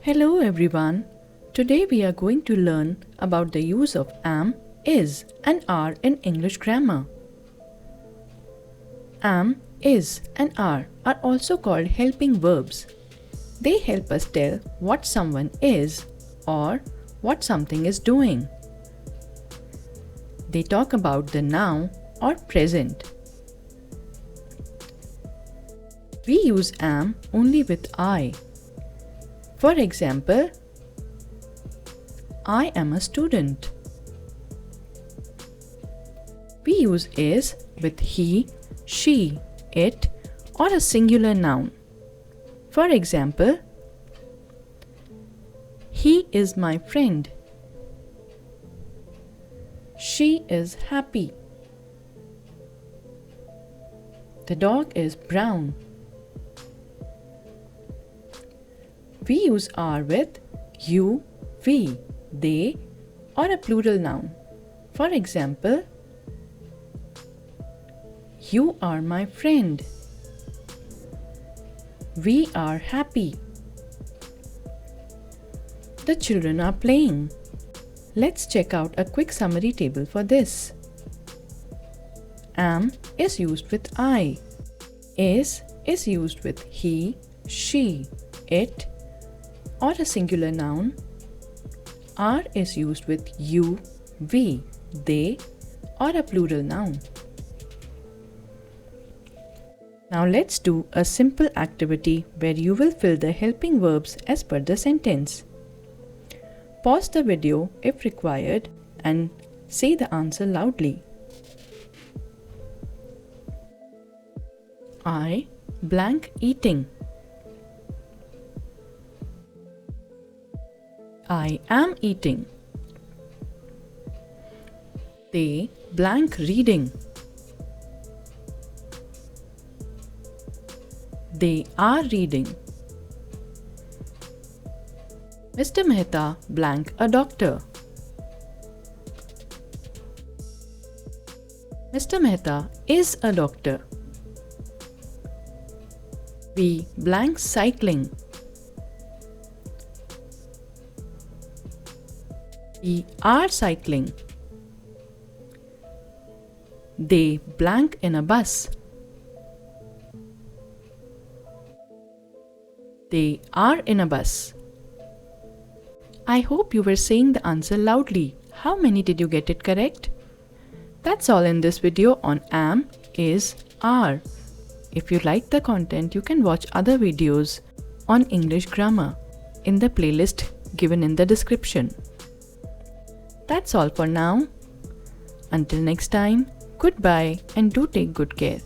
Hello everyone. Today we are going to learn about the use of am, is and are in English grammar. Am, is and are also called helping verbs. They help us tell what someone is or what something is doing. They talk about the now or present. We use am only with I. For example, I am a student. We use is with he, she, it, or a singular noun. For example, he is my friend. She is happy. The dog is brown. We use are with you, we, they, or a plural noun. For example, you are my friend. We are happy. The children are playing. Let's check out a quick summary table for this. Am is used with I. Is used with he, she, it, or a singular noun. Are is used with you, we, they, or a plural noun. Now let's do a simple activity where you will fill the helping verbs as per the sentence. Pause the video if required and say the answer loudly. I blank eating. I am eating. They blank reading. They are reading. Mr. Mehta blank a doctor. Mr. Mehta is a doctor. We blank cycling. We are cycling. They blank in a bus. They are in a bus. I hope you were saying the answer loudly. How many did you get it correct? That's all in this video on am, is, are. If you like the content, you can watch other videos on English grammar in the playlist given in the description. That's all for now. Until next time, goodbye and do take good care.